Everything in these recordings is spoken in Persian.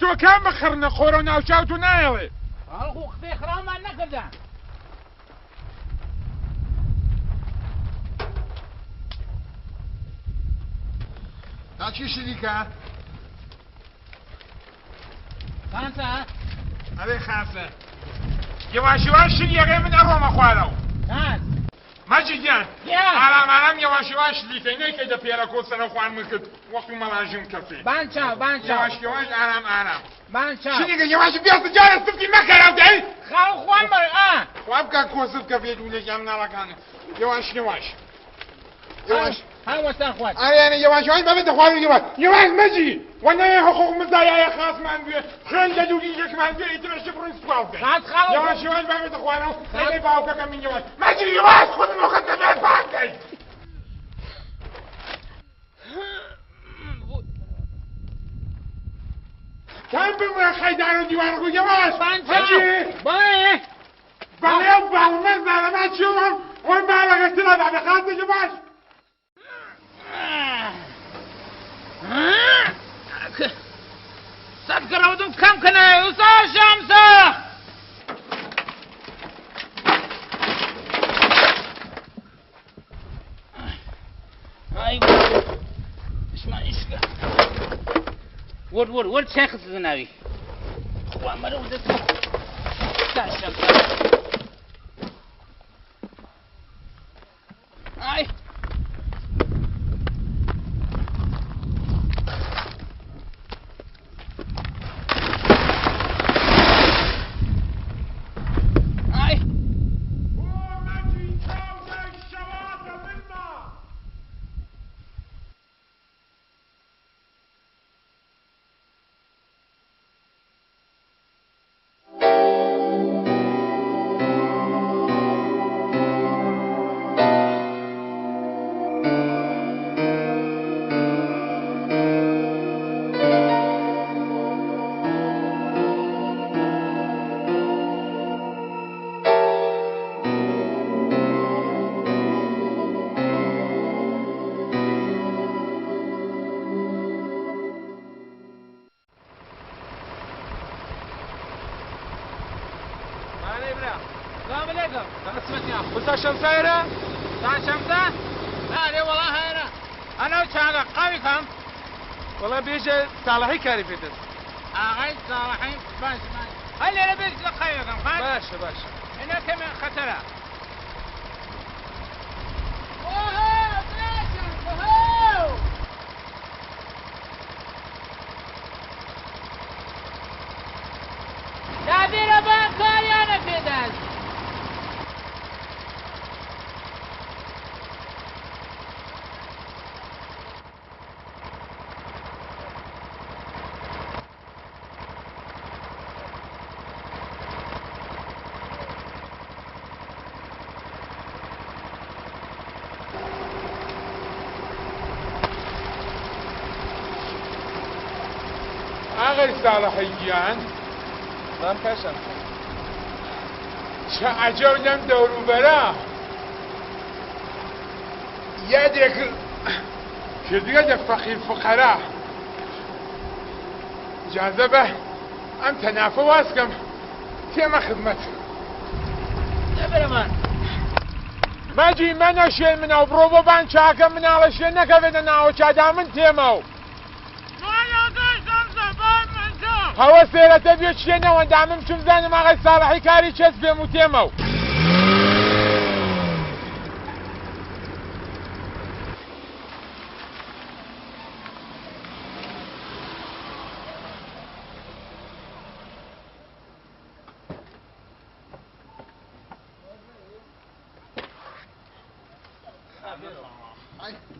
تۆ کام بخڕنە خۆرە و ناوچاوت و نایڵێ هەڵخ و قسەی خرامان نەکردن تا چی شریکە؟ خانسە ئەوێ خاسە یەواشیوان شریەکەی من ئەڕۆمە خوارەوە خاس مەجید گیان ئارام ئارام یەواشیوان شلیکەی نەیکەی دە پێرە کۆ سەرە خوان من کرد وەختی مەڵاژیم کەفێ بانچاو یەواشیوان ئارام ئارام بانچاو شریکە یەواشی بیاستە جارە سفتی مەکەرەو دەی خاو خوان بەر خوا بکە کۆسف کەفێ دوولێکیان ناڵەکانە یەواش یەواش هەوەستان خوات ئایانە یەواشیوان بەبێتە خوارد یەواش مەجی وەنەیە حقوق مزایایە خاسمان بێ خوێندە دووری یەکمان بێ ئیترەشی بڕین سوپاس بێ یەواشیوان بەبێتە خوارەوە خەڵی باوکەکە من یەواش مەجی یەواش خودم وەخەت دەبێت پاکەی چند بمونه خیدار و دیوار رو یواش بانچاو بای بله و بالمز نرمه چی اون بالغتی را بابی خواهد یواش سب کراودم کم کنه اوسا شمسا ای اسمع اسمع ور شيخ الزناوي هو مرود تاشم اي تا شمسایرە؟ تا شەمسە؟ نارێ وەڵا هەیەرە ئەنە چاگە قاوی کەم وەڵا بێژە ساڵحی کاری پێدەست ئاغای ساڵحی باش هەر لێرە بێت لە قاویەکەم خان باشە باشە هێنە کەمێ خەتەرە دابیرە بان کاریانە پێدەست ئاغای ساڵحی گیان نام کاشم چه عجب لەم دەوروبەرە یادێک کردگە لە فەقیر فقەرا ئیجازە بە ئەم تەنافە واسکەم تێمە خدمەت دەبرەمان مەجی منە شوێن منە و بڕۆ بۆ بان چاکە مناڵە شوێن نەکەوێتە ناوە چادا من تێمە و هەوە سێرەتە بێ شوێنەوە دامم چم زانم ئاغای ساڵحی کاری چەس بێم و تێمە و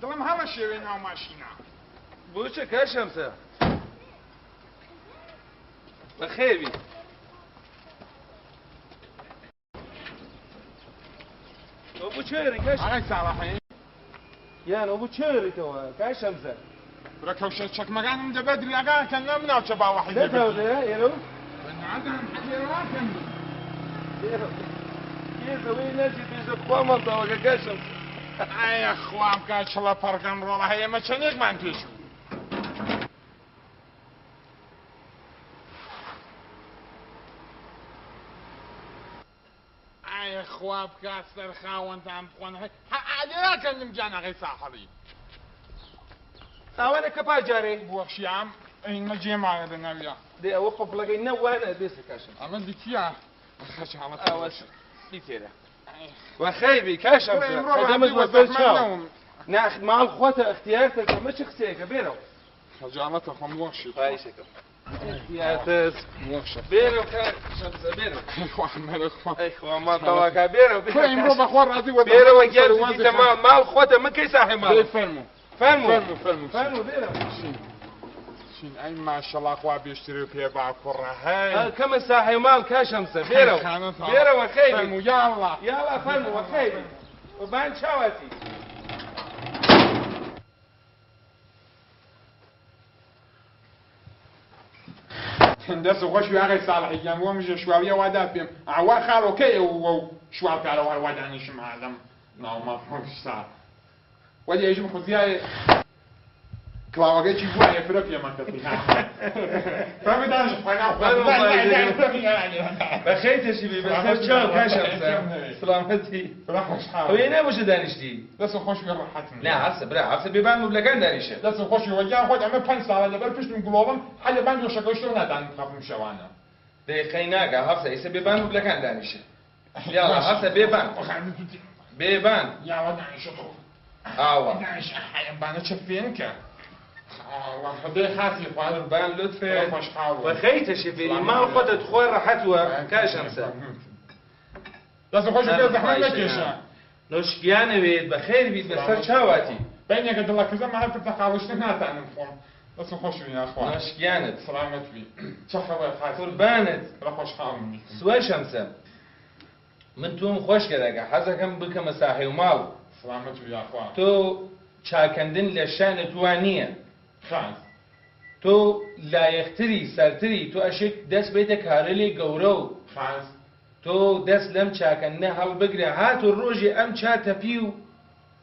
دڵم هەڵە شێوێ ناو ماشینە بۆچە کاشەمسە بەخێوی ئەو بۆ چێری کاش ئاغای ساڵحی یان ئەو بۆ چێریتەوە کاشەمسە برە کەوشە چەکمەکانم دەبێت دریاگانکەن نە مناوچە باوەحی دەتەوێ ئێرە ئێرەوەی نەجی بێژە خوامان تاوەکە کاشەمسە ئایا خوام کا چڵە پەڕگەم ڕۆڵە هەیەمە چەندێکمان پێشوو ئایا خواب کا سەرخاوەندان بخۆن ئالێراکەندم گیان ئاغای ساحەڵی ئاوانە کە پاجارێ بوەخشیام ئەینمە جێمانە لەناویە دێ ئەوە خۆپڵەکەی نەوانە بێسە کاشم ئەمە دیتیە خەچاڵەت ئاواش دیتێرە وەخەیبی کاشەمسە خەدەمت وەسەر چاو ناخ ماڵ خۆتە اختیارتە کەمە چ قسەیەکە بێرەوە خەجاڵەتە خۆم وەخشی پایشەکەم اختیارتەس وەخشە بێرە کاشەمسە بێرە ئەی خوا ماڵ تەواکە بێرەوە ئیمڕۆ بەخوا ڕازی وە بێرەوە گیان دیتە ماڵ خۆتە من کەی ساحێ ماڵ فەرموو فەرموو بێرە شین ئەی ماشەڵا خوا بێشتری و پێ با کوڕە هەی کەمە ساحێ ماڵ کاشەمسە بێرەوە بێرەوە خەیبی فەرموو یاڵڵا یاڵا فەرمووە خەیبی وبان چاوەتی دەست خۆشی ئاغای ساڵحی گیان وە مژە شواویە وادا پێم ئاوا خاڵۆکەی ئەو شواکارەوە هەروادانیشم هادەم ناوما خۆشتا وەلی ئەژم خوزیایە کڵاوەکەی بووایە فرە پێمان کەسی فەرمودانش بەخەیتەشی بی بەسەر چاو کاشەمسە سڵامەتی ئەوەی نەبووشە دانیشتی دەست خۆشی ڕەحەتم نا هەسە برا هەسە بێبان مبلەکان دانیشە دەست خۆشی وەگیان خۆت ئەمە 5 ساڵە لەبەر پشتم گڵۆڵم حەلە بان دۆشەکەشتە نادانم خەفم شەوانە دەیقەی ناگا هەفسە ئیسە بێبان مبلەکان دانیشە یاڵا هەسە بێبان بێبان یاوە دانیشە ئاوە بانە چە فێنکە خدای خاصی خوادر بان لطفه خوشحال وخيتش فيني ما خدت خوي راحتوا كاشمسه دست خوش بیا زحمت نکشه نوشگیانه بید بخیر بید بسر چاواتی بین یک دلار کزم هر فرد خالص ناتانم خون دست خوش بیا اخوان نوشگیانت سلامت بی چه خبر خاصی قربانت را خوشحال می سوای شمسه من توم خوش کردگه حزکم بکم ساحی و مال سلامت بی اخوان تو چاکندن لشان توانیه خاص تو لایقتری سرتری تو اشک دست بیت کارلی گورو خاص تو دست لم چاکنه هل بگره هاتو روزی ام چا تپیو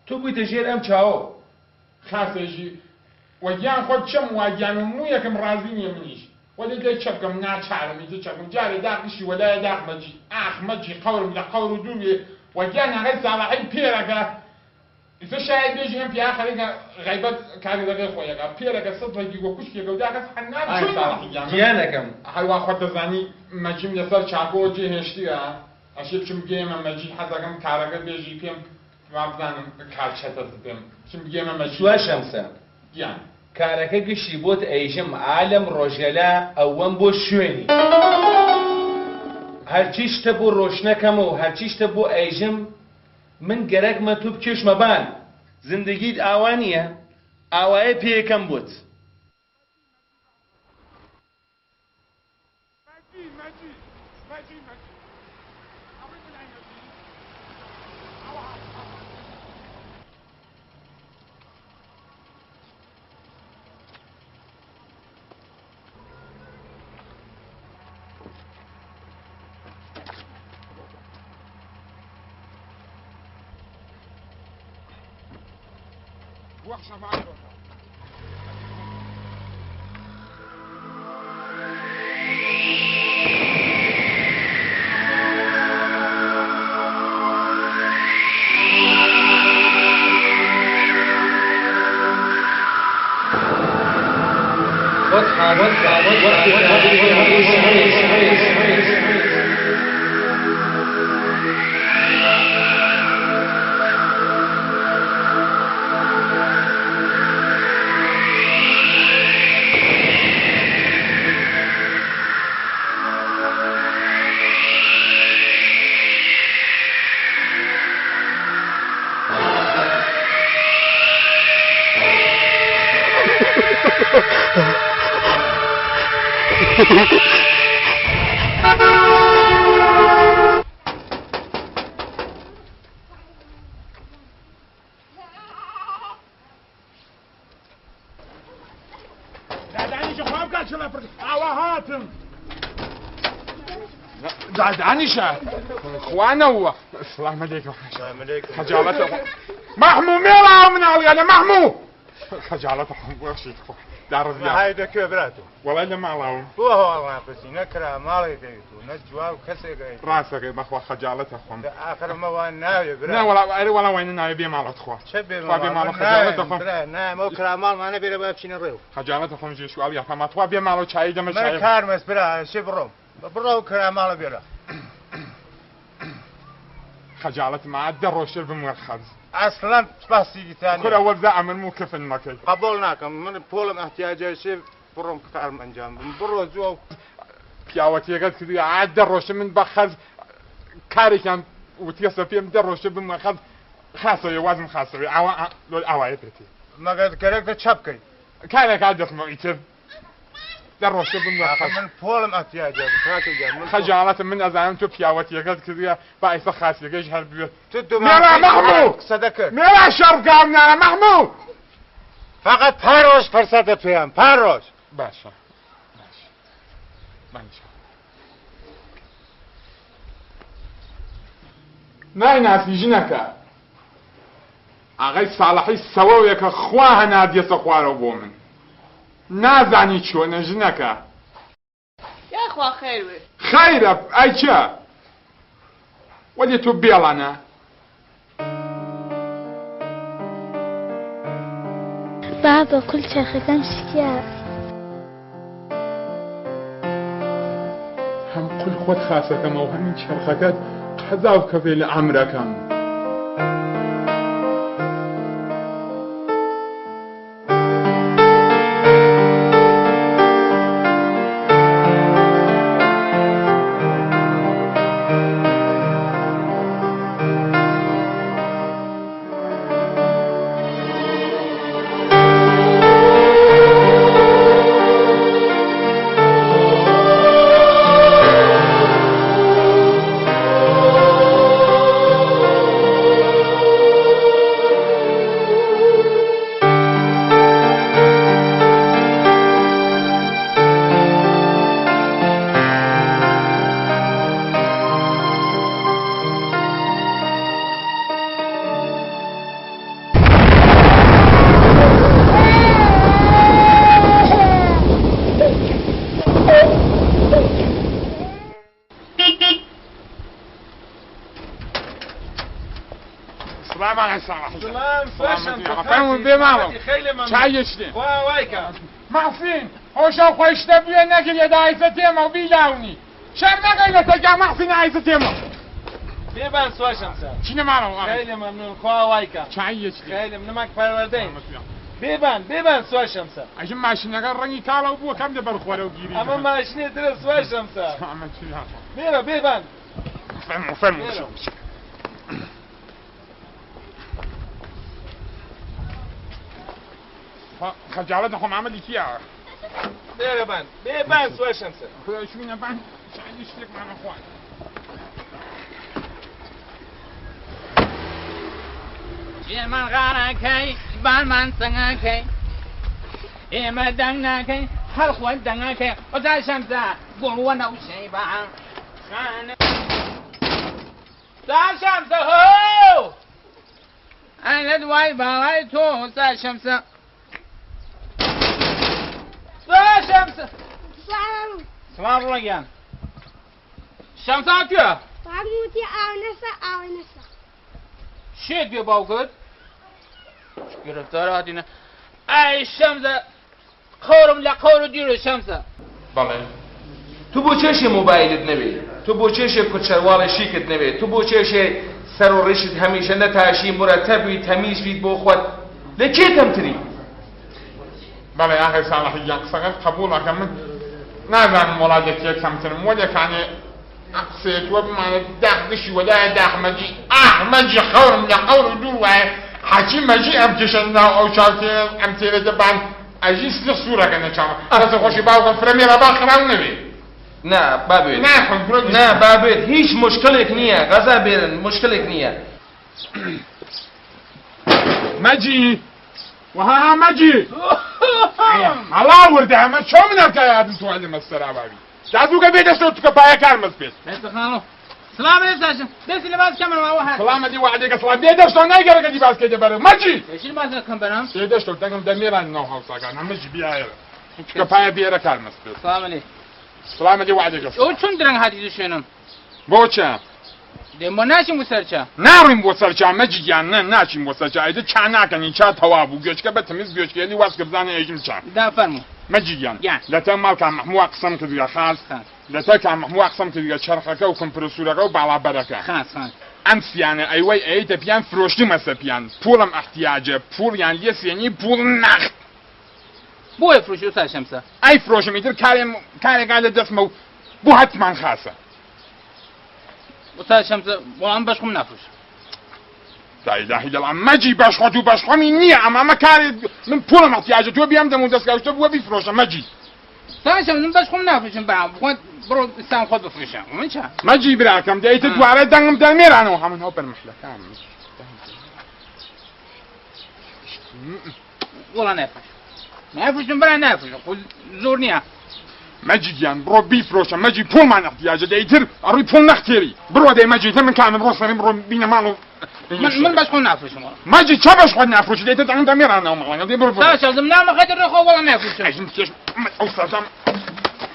تو بیت جیر ام چاو خاصجی وجیان خود چم وجیان مو یکم راضی نیمنیش ولی دی چکم ناچارم دی چکم جاری داخلشی ولی داخمجی احمدی قورم دا قور دوبی وجانا غير صالحين بيرك إذا شاهد بيجي هم في آخر غيبة كاري دقيق خويا بيرك صدق يجي وكش يجي وده غير حنان شو صالحين جيانا كم هاي واحد زاني مجيم يسار شاكو جي هشتيا أشيب شم جيم مجيد حتى كم كارك بيجي كم وابزانم كارشة تبيم شم جيم مجيد شو شمسة يعني كاركە گشتی بۆت ئەیژم عالم ڕۆژەلا ئەوەم بۆ شوێنی هەرچی شتە بۆ ڕۆشنەکەمە و هەرچی شتە بۆ ئەیژم من گەرەکمە تو بکێشمەبان زندگیت ئاوا نییە ئاوایە پێیەکەم بوت وحشة معاك دعني شاه اخوانا هو السلام عليكم السلام عليكم خجالتكم محمو ميلا من عليا محمو خجالتكم وشيتكم دار الرياض هايدا كبراتو والله انا ما لهم هو والله بس نكره مالي ديتو نجوا وكسر راسك ما اخو خجالتكم اخر ما وانا يبرا لا ولا وين انا يبي مال اخو شبي مال خجالتكم لا مو كرا مال ما نبي بمشي نريو خجالتكم جي سؤال يا فما تو بي مال شاي دم ما شاي كار مسبرا شبرو برو كرا مال بيرا خجالت ما دروش بمرخز اصلا بسيطه ثانيه كل اول ذا من مو كيف المكي قبولناكم من بولم احتياجي شيء بروم كتار من جنب برو جو پیاوەتی ئەگەر کردی عاد دەڕۆشە من بە خەز کارێکیان وتیەسە پێم دەڕۆشە بم خەز خاسەوێ وازم خاسەوێ ئاوایە پێێتی مەگەر گەرەکە چەپکەی کارێکا دەستمە ئیتر دەڕۆشە بم من پۆڵم ئەحتیاجە خەجاڵەتم من ئەزانم تۆ پیاوەتیەکەت کردووە باعیسە خاسیەکەیش هەر بوێت تو مەحموود قسە دەکرد مێرا شەڕگاونانە مەحموود فقط پارۆژ فەرسەتە پێیان پارۆژ باشە نایناسی ژنەکە ئاغای ساڵحی سەوەوێکە خوا هەنادیەسە خوارەوە بۆ من نازانی چۆنە ژنەکە یاخوا خێر خەیرە ئەی چە وەلی تۆ بێڵانە بابا کولچەخەکەم شکیا هەم قول خۆت خاسەکەمە و هەمین چرخەکەت قەزاو کەوێ لە ئەمرەکەم صالح سلام سواشم فهم بمالهم خیلی ممنون چایشتی خواه وایکم محسن هوشا خوش تبیه نگل یه دایسه تیما و بیلاونی شر نگل تجا محسن عایسه تیما ببن سواشم سر چی نمارم خیلی ممنون خواه وایکم چایشتی خیلی نمک پروردین ببن سواشم سر اجم ماشین نگر رنگی کالا و بو کم دبر خوره و گیری اما ماشینی در سواشم سر اما چی ها ببن فهم خجالت خم عملی کیا ببن سواشم سر خدا شو نبان چایشتی من خوان من غاركي بان من سنگكي إما دنگكي هر خوان دنگكي وزا شمسا قلوانا وشيبا خانة سا شمسا هو أنا دواي بالاي تو سا شمسا سا شمسا سلام الله شمسا كيا فهموتي آونسا شيت بيا باوكد گرفتار هاتینه ای شمسه خورم لقور دیرو شمسه بله تو بو چش موبایلت نبی تو بو چش کچروال شیکت نبی تو بو چش سر و ریشت همیشه نتاشی مرتبی تمیز بید بو خود لکی تمتری بله آخه صالح یک سقط قبول اکم نزن ملاجت یک سمتن ولی کانی اقصیت و بمعنی دخدشی و ده احمدی خورم لقور دور و حكي ماجي أبجشنا أو شاكي أمثلة دبان أجي سلخ صورة كنا شام بس خوشي باوكم فرميرا باخر أو نبي نا بابيت نا بابيت هيش مشكلك نية غزا بيرن مشكلك نية ماجي وها ماجي الله ورده ما شو من الكايات توعلم السرابي جازوك بيت صوتك بايا كارمس بيت بس خانو سلام عليكم بس اللي باز كامل واحد سلام دي وعدك سلام دي درسو نايجر كدي باز كده بره ماجي ايش اللي باز كم برام دي درسو تنم دميران نو هاوسا كان ماجي بيا كفايه بيرا كارمس بيت سلام عليكم سلام دي وعدك او چون درنگ هاتي دشنم بوچا دي مناشي مسرچا ناریم بوسرچا ماجي جان ناشیم بوسرچا ایده چانا کنی چا توابو گوشکه بتمیز گوشکه واس کبزانه ایجم چا دا فرمو ماجي جان لتا مال كان محمو اقسم كدي خاص لتا كان محمو اقسم كدي شرخك او كمبرسورك او بالا بركه خاص امس يعني ايوي اي تبيان فروشتي مسبيان بولم احتياجه بول يعني يس يعني بول نخ بو يفروشو سا شمسه اي فروش ميتر كان قاعد دسمو بو حتما خاصه وسا شمسه والله باش خم نفروش لا اله الا الله ماجي باش خدو باش خمي ني اما ما كان من بولم احتياجه تو بيام دمو دسكاش تو بو بيفروش ماجي سا شمسه باش خم نفروش بعد برو سام خود بفروشه ومن شا ماجي براكم دايت دواره دنگم دمير انا وهم هو بالمحله كامل والله نفروش ما يفروش برا نفروش قول زورنيها ماجي جان برو بيفروش ماجي بول ما احتياجه دايتر اري بول نختيري برو داي ماجي تمن كان برو صار برو بينا مالو من باش خم نفروش ماجي تشابش خد نفروش دايت دنگم دمير انا وما دي برو سا شمسه لا ما خاطر رخو والله نفروش عايزين كيش او سلام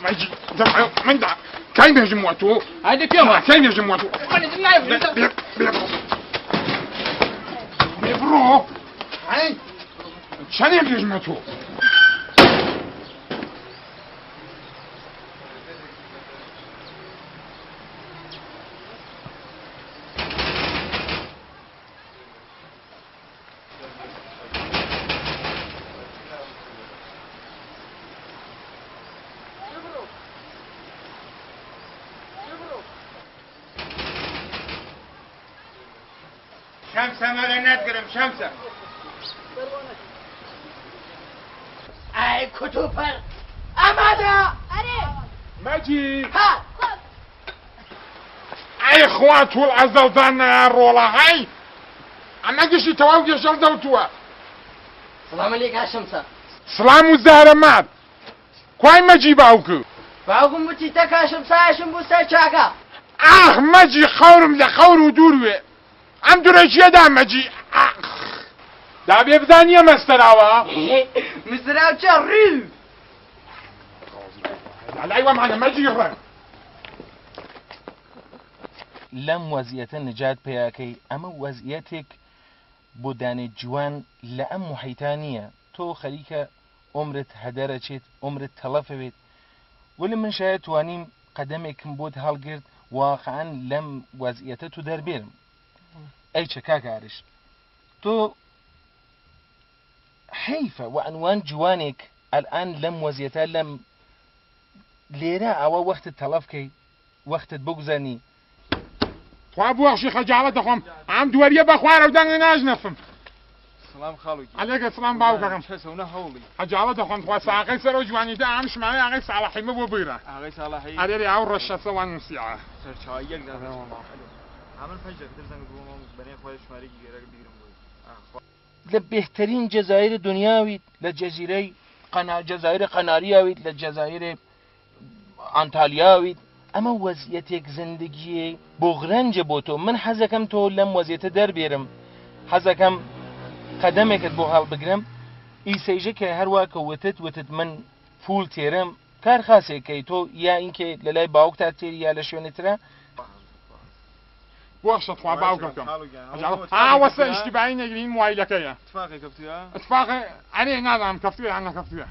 ماجي دم من دا كاين بيجي موتو هذا كيما كاين بيجي موتو انا نايف برو هاي شنو بيجي موتو شمسة ما نتقرب شمسة ای کتوپر امادا ماجي ها اي اخوات والعزل دانا رولا هاي انا قشي تواو قشل دوتوا سلام عليكم شمسة سلام الزهرة مات كواي ماجي باوكو باوكم بوتي تكا شمسة شمبوسة چاكا ماجي خورم لخور ودوروي ام درجيه دا ماجي دا بيبدانيا مستراوا مستراو چا رو ايوه معنا ماجي يفرن لم وضعیت نجات پیاکی اما وضعیتك بۆ دانێت جوان لە ئەم محیتانیە تۆ خەریکە عمرت هەدەرەچێت عمرت تەڵەفەوێت ولی من شاید توانیم قەدەمێکم بۆت هەڵگرت واقعا لەم وەزعیەتە تو دەربێرم ئەی چە کاکارش تۆ حیفە و عنوان جوانێک الآن لەم وەزیەتە لەم لێرە ئەوە وەختت تەڵەفکەی وەختت بگوزانی خوا بوەخشی خەجاڵەت دەخۆم ئەم دووەریە بە خوارە و دەنگە ناژنەفم سلام خاڵوکی عەلەیکە سڵام باوکەکەم کەسەونە هەوڵی خەجاڵەت دەخۆم خوا ساقەی سەر و جوانیتە ئەم شماوەی ئاغای ساڵەحیمە بۆ بگرە ئاغای ساڵەحی ئەرێری ئەو ڕەشەسە وان نووسیعە سەرچاوی یەک ئەمن پەنج دەکتر زەنگ بووم بەنێ خۆی شمارێکی گێرەک بیرم بووی لە بهترین جەزایر دنیاویت لە جەزایر قەناریاویت لە جەزایر ئانتالیاویت ئەمە وەزیەتێک زندگیە بۆ غرەنجە بۆ تۆ من حەزەکەم تۆ لەم وەزیەتە دەربێرم حەزەکەم قەدەمێکت بۆ هەڵبگرم ئیسەیژە کە هەروە کە وتت من فول تێرم کار خاسێکەی تۆ یا اینکە لە لای باوکتا تێری یا لە شوێنترە بوەخشە خوا باوکەکەم ئاوەسە ئیشتیبایی نەگرین موایلەکەیە اتفاقی کەفتووە اتفاقی ئەرێ نازانم کەفتووە یان نەکەفتووە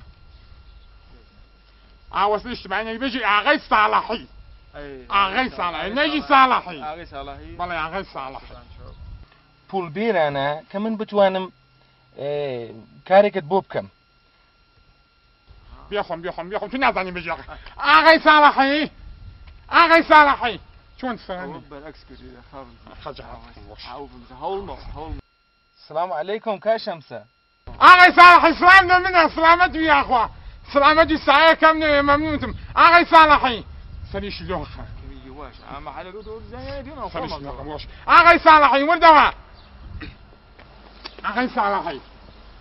ئاوەسە ئیشتیبایی نەگرین بێژی ئاغای ساڵەحی ئاغای ساڵەحی نەیژی ساڵەحی ئاغای ساڵەحی بەڵێ ئاغای ساڵەحی پول بێرانە کە من بتوانم کارێکت بۆ بکەم بێخۆم تو نازانی بێژی ئاغای ساڵەحی ئاغای ساڵەحی چۆن فەرمی بەرعکس کردی سلام عەلەیکم کاشەمسە ئاغای ساڵەحی سلام لە منە سلامەت یاخوا سلامەتی سایەکەم نەوێ مەمنونتم ئاغای ساڵەحی سەریشی لۆخە ئاغای ساڵەحی وردەوە ئاغای ساڵەحی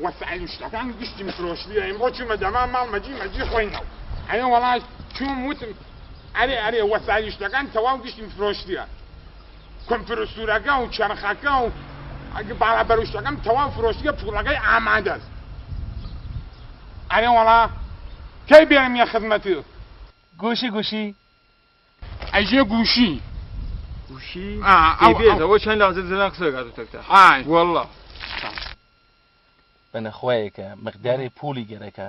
وەسایل شتەکان گشتی فرۆشتیە ئێمڕۆ چوومە دەما ماڵ مەجی خوێنەوە ئەێ وەڵای چووم وتم ئەرێ وەسایل شتەکان تەواو گشتی فرۆشتیە کۆمپرسورەکە و چەرخەکە و باڵا بەروشتەکەم تەواو فرۆشتیە پوڵەکەی ئامادەست ئەرێ وەڵا کەی بێرم یە خزمەتی گوشی ئەیژێ گوشی بێتەوە چەند لازم زەنا قسە کاتوتەکتە وەڵڵا بەنەخوایەکە مقدارێ پولی گەرەکە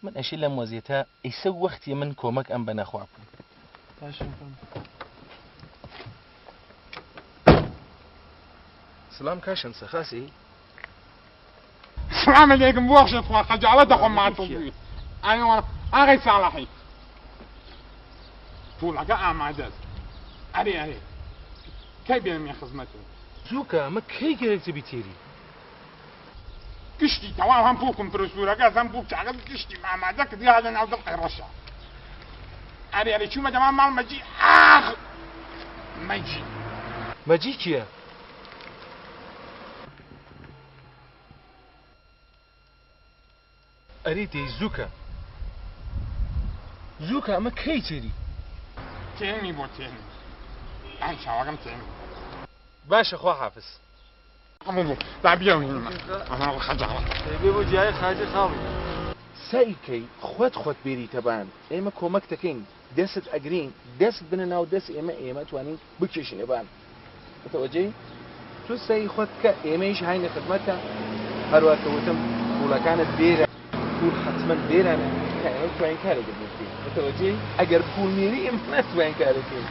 من ئەشی لەم وەزیەتە ئیسە وەختی من کۆمەک ئەم بەنەخوا بکەم سلام کاشەمسە خاسی سلام عەلەیکم بوەخشە خوا خەجاڵەت دەخۆم ماتۆ بووی ئاغای ساڵەحی پوڵەکە ئامادەست ئەرێ کەی بێنم یە خزمەتە زووکە ئەمە کەی گەرێکتە بیتێری گشتی تەواو هەم پوڵ کۆمپرسورەکە هەم پوڵ چاکەت گشتی ئامادە کردی هاتە ناو دڵ قەیڕەشە ئەرێ چوومە دەما ماڵ مەجی ئاخ مەجی کییە؟ ئەری تێی زووکە ئەمە کەی تێری؟ تێنی بۆ تێنی ئەم چاوەکەم تێنی باشە خوا حافظ هەموو بوو دا بیاوینمە ئەمە خەجاڵەت بێ بۆ جیای خاجە خاڵی سایکەی خۆت بێری تەبان ئێمە کۆمەک دەکەین دەست ئەگرین دەست بنە ناو دەست ئێمە توانین بکێشینە بان متوەجەی تۆ سای خۆت کە ئێمەیش هاینە خدمەتە هەروە کەوتم پوڵەکانت بێرە پول حتمما بێرانە کە ئێمە توانین کارێک بکەین متوەجەی ئەگەر پول میێری ئێمە ناتوانین کارەکەین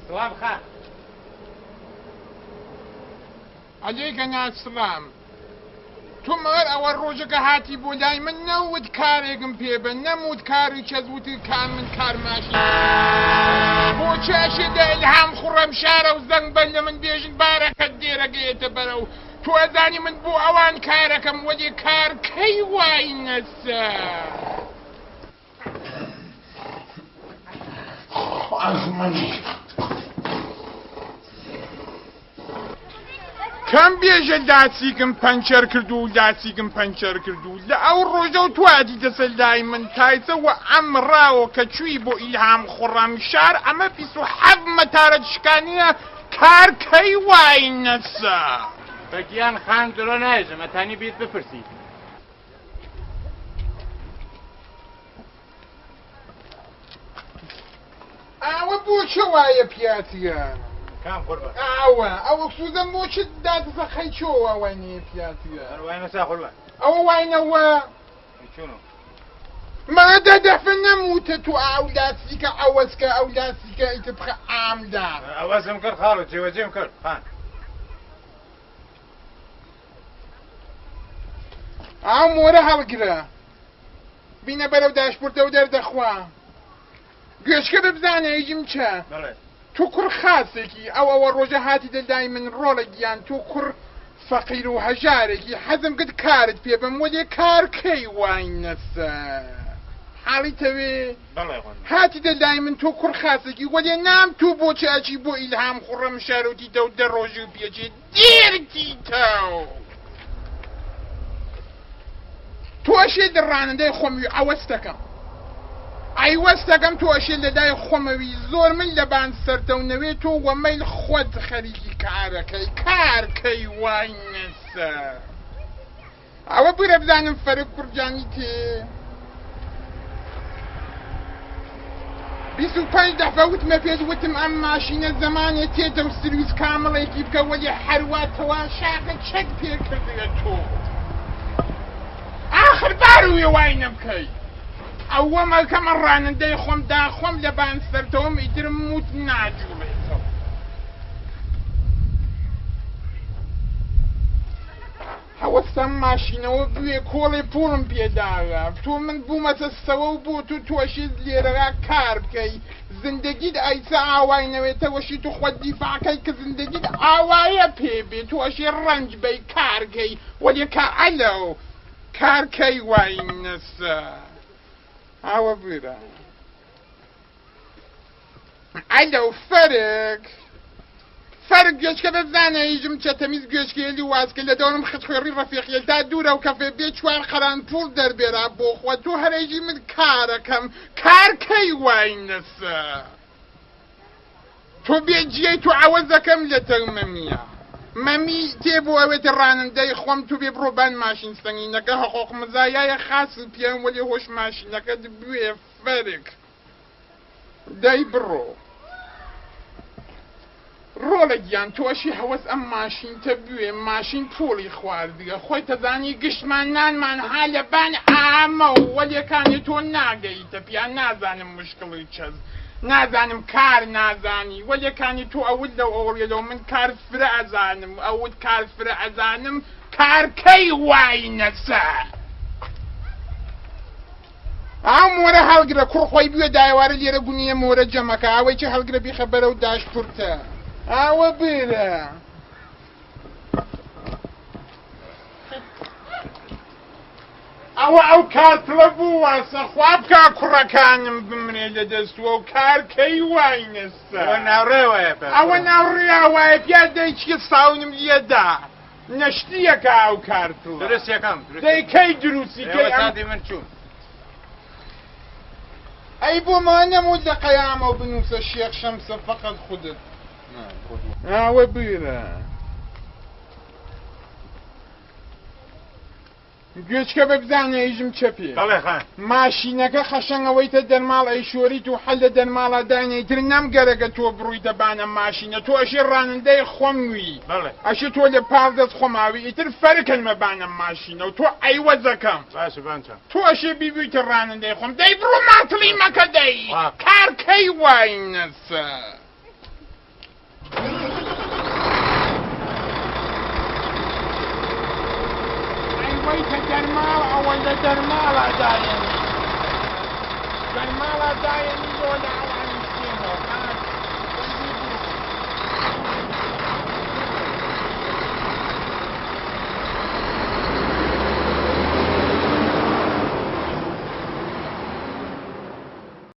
سلام خان عليك السلام تو مەوەر ئەوە ڕۆژەکە هاتی بۆ لای من نەوت کارێکم پێبە نەموت کاری چەزوتی کار من کارماشی بۆ چاشێ دە ئیلهام خوڕەم شارە و زەنگ بەن لە من بێژن بارەکەت دێرەگەیەتە بەرەو تو ئەزانی من بۆ ئەوان کارەکەم وەدێ کار کەی وای نەسە کەم بێژە لاسیکم پەنچەر کردو و لاسیکم پەنچەر کردو لە ئەو ڕۆژە و توادی دەسە لای من تایسەوە ئەم ڕاوە کە چووی بۆ ئیلهام خوڕەم شار ئەمە 27 مەتارە شکانیە کار کەی وای نەسە بەگیان خان درۆ نایژم ئەتانی بیت بپرسی ئەوە بۆ چه وایە پیاتیە کام قوربان ئەوە ئەوە سوزەم بۆ چ دادزە خەیچۆوە وای نییە پیاتیە وای نەسا قوربان ئەوە واینەوە چونو مادە دەفە نەموتە تو ئەو لاسیکە ئەوەسکە ئەو لاسیکە ئیتە بخە ئامدا ئەوەزم کرد خاڵ و جێوەجێم کرد خان ئەو مۆرە هەڵگرە بینە بەرەو داشپورتە و دەردەخوا گوێشکە ببزانە هیچم چە بەڵێ تو کوڕ خاسێکی ئەوە ڕۆژە هاتی دەلای من ڕۆڵە گیان تو کوڕ فەقیر و هەژارێکی حەزم کرد کارت پێ بم وەدێ کار کەی وای نەسە حاڵی تەوێ بەڵێ خۆن هاتی دەلای من تۆ کوڕ خاسێکی وەدێ نام تو بۆ چاچی بۆ ئیلهام خوڕەم شارۆتی دە و دە ڕۆژی و پێچێ دێرکی تاو تۆشێ دڕانەدەی خۆمی ئەوەستەکەم ئەیوەستەکەم تۆشێ لەدای خۆمەوی زۆر من لەبان سەرتەونەوێ تۆ وەمەیل خۆت خەریکی کارەکەی کارکەی وای نەسە ئەوە بورە بزانم فەرق کوڕجانی تێ 25 دەفە وتمە پێت وتم ئەم ماشینە زەمانێ تێتە و سرویس کامڵێکی بکە وەلی هەرواتەوە شاقە چەک پێ کردوێ تۆ ئاخر باروێ وای نەبکەی ئەوە مەکەمە ڕانندەی خۆم داخۆم لە بانسەرتەوەم ئیترم موت ناجوڵێتەوە هەوەستەم ماشینەوە بوێ کۆڵێ پوڵم پێداوە تۆ من بوومەتە سەوە و بۆ تو تۆشی لێرەرا کار بکەی زندگیت ئایسە ئاواینەوێتەوەشی تو خۆت دیفاعکەی کە زندگیت ئاوایە پێبێ تۆشی ڕەنج بەی کارکەی وەلێ کار ئەلەو کارکەی وای نەسە ئاوە بێرە ئەلەو فەرق گوێچکە بزانە هیچم چەتەمیز گوێچکێلی وازکە لە دەورم خچخێڕی ڕەفیقیل تا دوورە و کەفێ بێ چوار خەران پوڵ دەربێرا بۆ خۆ تو هەرێژی من کارەکەم کارکەی وای نەسە تۆ بێجیەی تو ئەوەزەکەم لە تەرمەمیە مەمی تێ بۆ ئەوێتە ڕانندەی خۆم تو بێ بڕۆبان ماشین سەنگینەکە حقوق مزایایە خاص پیان وەلی هۆش ماشینەکەت بوێ فەرق دەی بڕۆ ڕۆڵە گیان تۆشی هەوەس ئەم ماشینتە بوێ ماشین پۆڵی خواردیگە خۆی تەزانی گشتمان نانمان ها لەبان ئامە و وەلێکانی تۆ ناگەیتە پیان نازانم مشکڵی چەز نازانم کار نازانی وەلێکانی تۆ ئەوت لەو ئەوڕێلەوە من کار فرە ئەزانم ئەوت کار فرە ئەزانم کارکەی وای نەسە ئاو مۆرە هەڵگرە کوڕ خۆی بوێ دایوارە لێرە گونیە مۆرە جەمەکە ئەوەی چه هەڵگرە بیخە بەرەو داشپورتە ئاوە بێرە ئەوە ئەو کارتڵە بوو واسە خوا بکا کوڕەکانم بمرێ لە دەستووە و کارکەی وای نەسە ناوڕێوەیە ئەوە ناوڕێوایە پیا دەیچی ساونم لێدا نەشتیەکە ئەو کارتڵە درست یەکەم دەیکەی دروستیکەی سادی من چوون ئەی بۆ ما نەموت لە قەیامە و بنووسە شێخ شەمسە فەقەت خودت ئاوە بیرە گوێچکە بە بزانە ئیژم چەپێ دەڵێ خان ماشینەکە خەشەنەوەیتە دەرماڵ ئەیشۆریت و حەل لە دەرماڵە دانیتر نەمگەرەگە تۆ بڕووی دەبانە ماشینە تۆ ئەشی ڕانندەی خۆموی بەڵێ ئەشی تۆ لە پاڵ دەست خۆماوی ئیتر فەرکن مەبانە ماشینە و تۆ ئەیوەزەکەم باشە بانچە تۆ ئەشێ بیبیتە ڕانندەی خۆم دەی بڕۆ ماتڵی مەکە دەی کارکەی واینەسە ئەیوەیتە دەرماڵ ئەوەندە دەرماڵە دایەنی دەرماڵە دایەنی بۆ